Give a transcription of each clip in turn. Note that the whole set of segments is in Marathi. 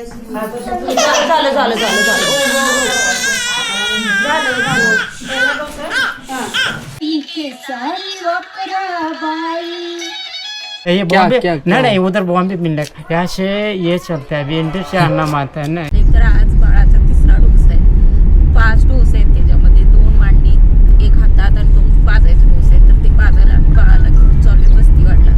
झालं झालं झालं ये बॉम्बे नहीं उधर बॉम्बे मिल यहाँ से ये चलता है अभी इंटर से आना माता है ना। तर आज बाळाचा तिसरा डोस आहे, 5 डोस आहेत त्याच्यामध्ये, 2 मांडी एक हातात आणि 2 पाजायचे डोस आहेत. तर ते पाजायला बाळाला घेऊन चालले बस्ती वाढला.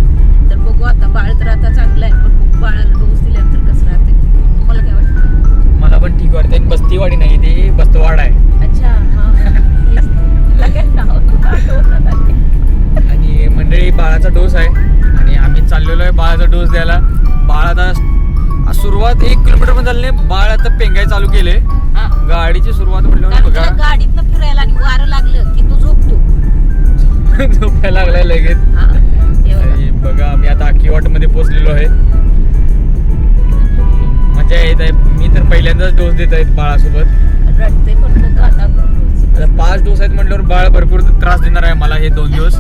तर बघू आता, बाळ तर आता चांगलं आहे, पण बाळाला डोस दिल्यानंतर कसं राहते, तुम्हाला काय वाटतं? मला पण ठीक वाटते. बस्तीवाडी नाही, ते बस्तवाड आहे. अच्छा आणि मंडळी बाळाचा डोस आहे आणि आम्ही चाललेलो आहे बाळाचा डोस द्यायला. बाळ आता सुरुवात 1 किलोमीटर पण झाली नाही, बाळ आता पेंगाय चालू केले. गाडीची सुरुवात म्हटल्यावर बघा, गाडीतनं फिरायला आणि वारं लागलं की तू झोपतो. झोपायला लागलाय लगेच. आणि बघा आम्ही आता आखीवाट मध्ये पोहोचलेलो आहे. मजा येत आहे. मी तर पहिल्यांदाच डोस देत आहेत बाळासोबत. रडते पण बघा आता 5 डोस आहेत म्हटल्यावर बाळ भरपूर त्रास देणार आहे मला हे 2 दिवस.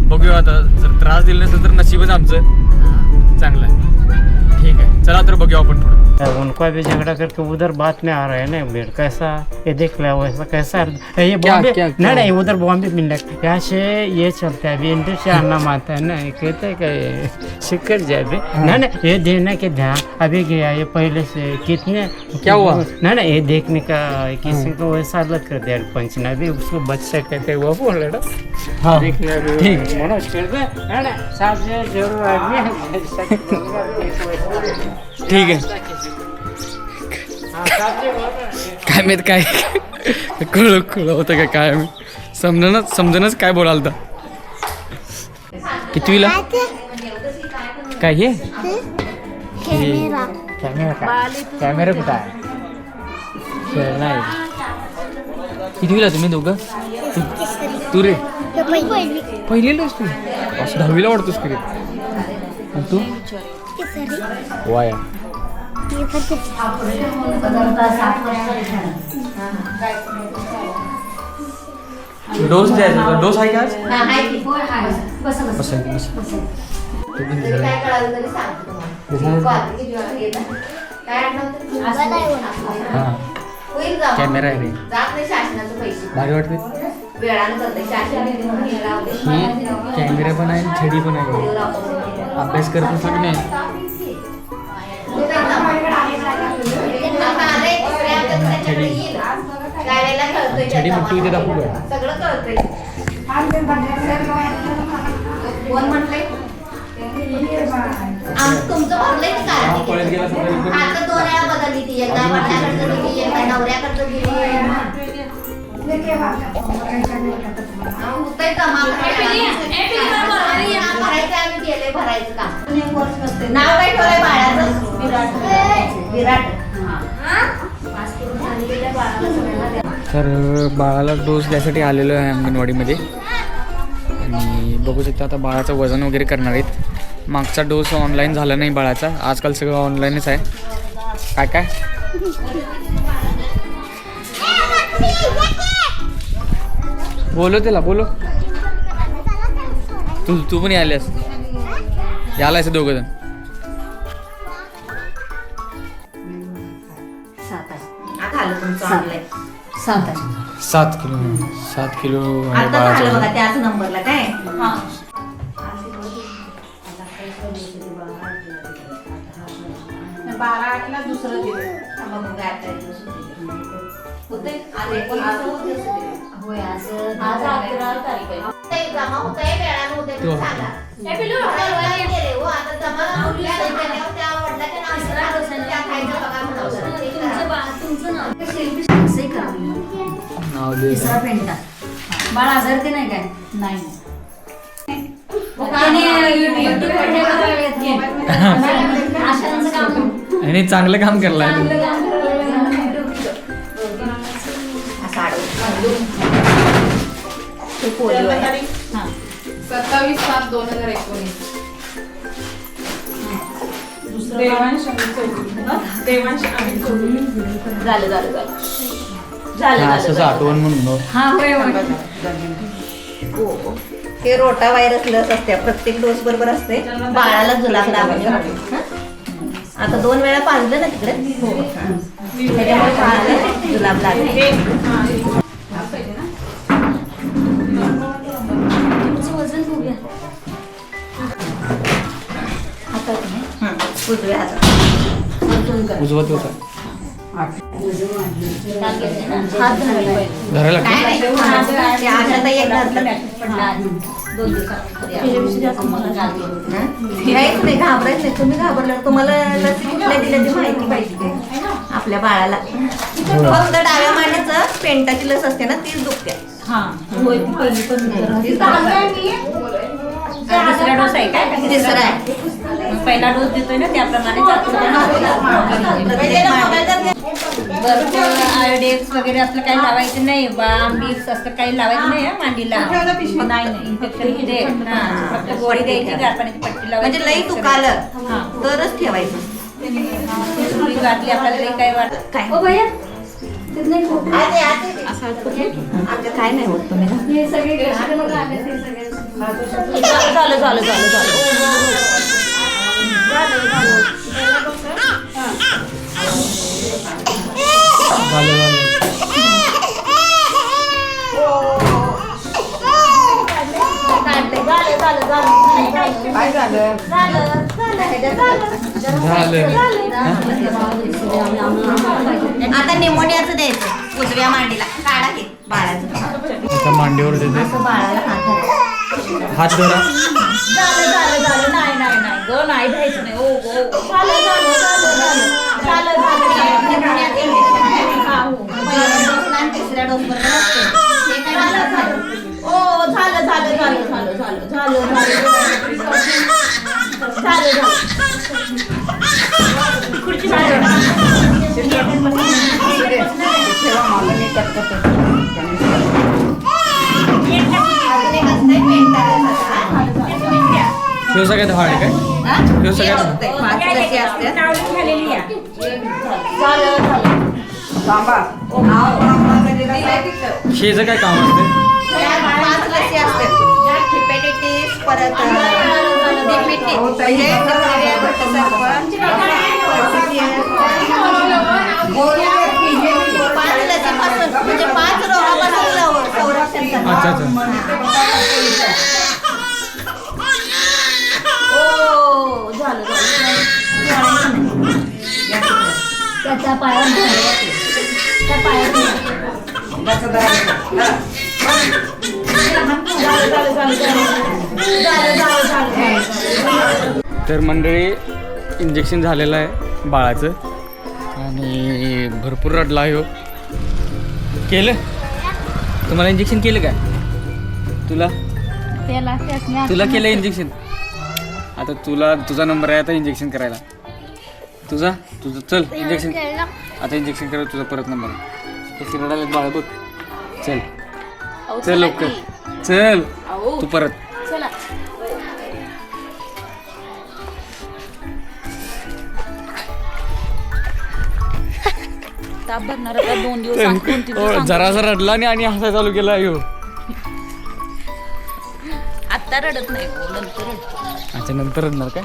बघूया आता, जर त्रास दिला नसेल तर नशीबच आमचं चांगलं आहे. ठीक है, चला तर बघूया अपन थोड़ा। उनको भी झगड़ा करके उधर बात में आ रहे हैं ना बेड कैसा ये देख लिया वैसा कैसा ये बॉम्बे नहीं उधर बॉम्बे मिल यहाँ से ये चलता है अभी इंटर से आना माता है ना। कहते हैं शिकर जाए ना ना ये देना के ध्यान अभी गया ये पहले से कितने क्या हुआ ना ना ये देखने का किसी को वैसा अलग कर दिया पंचना भी उसको बच्चा कहते वो बोल रहा देखना मनोज कर दे ना साहब जरूर आदमी ठीक आहे. काय माहित काय कळ होतं काय आम्ही समजणच काय बोलालता. कितवीला काय हे कॅमेरा कुठं आहे नाही कितवीला तुम्ही दोघं? तू रे पहिलीलाच तू असं 10वीला वाढतोस की रे. आणि तू वाया डोस द्यायचा. डोस आहे का आज? बस कॅमेरा आहे रे भारी वाटते. कॅमेरा पण आहे छडी पण आहे. अभ्यास करत असतो की नाही छडी मोठी इथे दाखवू तुमचं भरलंय की काय? पळत गेला आता 2 वेळा बदलली ती, एकदा वडिलांकडचं दिली, एकदा नवऱ्याकडचं दिली. होतंय जमा भरायचं, आम्ही गेले भरायचं का. नाव काय ठेवलंय बाळाचं? विराट. तर बाळाला डोस द्यायसाठी आलेलो आहे अंगणवाडीमध्ये. आणि बघू शकता आता बाळाचं वजन वगैरे करणार आहेत. मागचा डोस ऑनलाईन झाला नाही बाळाचा, आजकाल सगळं ऑनलाईनच आहे. काय काय बोलो त्याला बोलो. तू पण आल्यास यालायचं दोघं जण. 7 किलो बघा त्याच नंबरला काय. दुसरं होय असं आज 11 तारीख आहे. जमा होतंय वेळानं होतंय पण सांगा. गेले हो आता जमा त्या वडिलांच्या नावाने त्या खायचं बघा म्हणावं. तुमचं नाव तिसरा पेंटा. बाळ आजारते नाही काय? नाही आणि चांगलं काम करलाय. पोलिओ आहे. 27/7/2019. झालं असंच आठवण म्हणून. हे रोटा व्हायरस लस असते, प्रत्येक डोस बरोबर असते. बाळाला जुलाब लावायचे. आता 2 वेळा पाजलं ना तिकडे त्याच्यामुळे पाजलं जुलाब लागले. वजन बघूया उजव्या हातात उजवत होता हात धरायला नाही घाबरायचं नाही. तुम्ही घाबरल्यावर तुम्हाला लसी कुठल्या दिल्याची माहिती पाहिजे आपल्या बाळाला. फक्त डाव्या मांडीचं पेंटाची लस असते ना तीच दुखते. दुसरा डोस आहे काय? तिसरा आहे. पहिला डोस देतोय ना त्याप्रमाणे आयोडेक्स वगैरे असलं काही लावायचं नाही. बाम बिक्स असलं काही लावायचं नाही मांडीला. नाही इन्फेक्शन फक्त गोळी द्यायची गार पाण्याची पट्टी लावायची. म्हणजे लई दुखालं तरच ठेवायचं. गाठली आपल्याला लई काय वाटत काय आमच्या काय नाही होत तुम्ही झालं झालं झालं आता निमोनियाचं द्यायचं उजव्या मांडीला. काढा हे बाळाचं आता मांडीवर देते बाळाला हात धरा झालं नाही नाही नाही ग नाही द्यायचं नाही. ओ गो तिसऱ्या डोक्यावर ह्यो सगळ्यात हार्ड आहे काय? ह्यो सगळ्यात शेचं काय काम असते? 5 लसी असतात. हिपॅटायटिस परत DPT म्हणजे म्हणजे 5 रोगापासून संरक्षण. अच्छा त्याचा पाया तर मंडळी इंजेक्शन झालेलं आहे बाळाचं आणि भरपूर रडला आहे हो. केलं तुम्हाला इंजेक्शन केलं काय? तुला केलं इंजेक्शन? आता तुझा नंबर आहे आता इंजेक्शन करायला. तुझं चल इंजेक्शन आता इंजेक्शन करायला तुझा परत नंबर आहे. कशी रडायला बाळ बघ. चल लवकर चल तू परत. ताप भरणार 2 दिवस जरा रडला आणि हसायला चालू केला ह्यो. आता रडत नाही नंतर रडतो. अच्छा नंतर रडणार काय?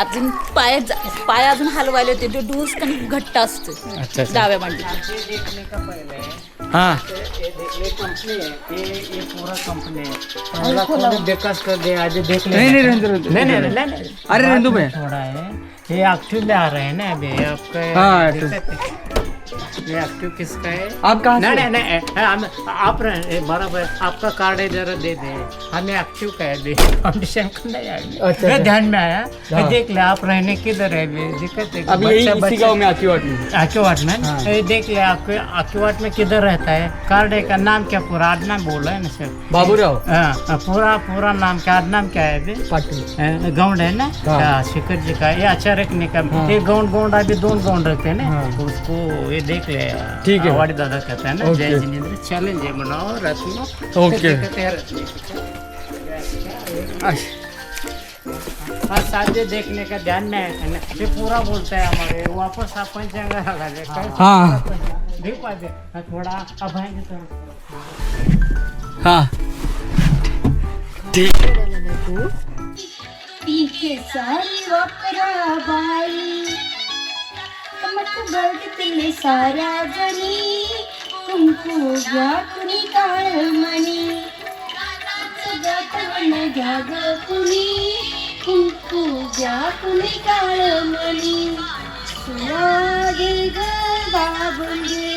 अजून पाय अजून हलवायला होते. तो डोस कमी घट्ट असतो अच्छा डाव्या मांडीत. हाँ ये पूरा कंपनी है. बेकस कर दे आज देख ले. नहीं नहीं अरे रेंदू भाई थोड़ा है ये एक्टिव ले आ रहे हैं ना अभी आपका. हाँ ये एक्टिव किसका है? आप कहाँ से? नहीं नहीं आप बराबर आपका कार्ड है जरा दे दे. हमें एक्टिव का है फाउंडेशन का नहीं आया. अच्छा ध्यान में आया. देख ले आप रहने किधर है दिक्कत है. अभी यही इसी गाँव में आकीवाट में. आकीवाट में देख ले आपके आकीवाट में किधर रहता है. कार्ड है का नाम क्या पूरा आडनाम बोला है ना सर? बाबूराव. हाँ पूरा नाम क्या आडनाम क्या है अभी? पाटिल. गौंड है ना. हाँ. शिखर जी का ये अच्छा रखने का. ये गौंड अभी 2 गौंड रहते हैं ना. तो उसको ये देख ले. ठीक है. वाड़ी दादा कहता है ना जय जिनेंद्र चैलेंज बनाओ रत्नो. ओके. हाँ साझे देखने का ध्यान नहीं है ना. ये पूरा बोलता है हमारे वापस अपन चंगा. हाँ देख पाते थोड़ा अब आएंगे तो. हाँ ठीक. सारी वापरा बाई मत बघितले साऱ्या जणी कुंकू घ्या कुणी काळमणी गाठवण घ्या ग कुणी कुंकू घ्या कुणी काळमणी सुवागे ग बाबुंगे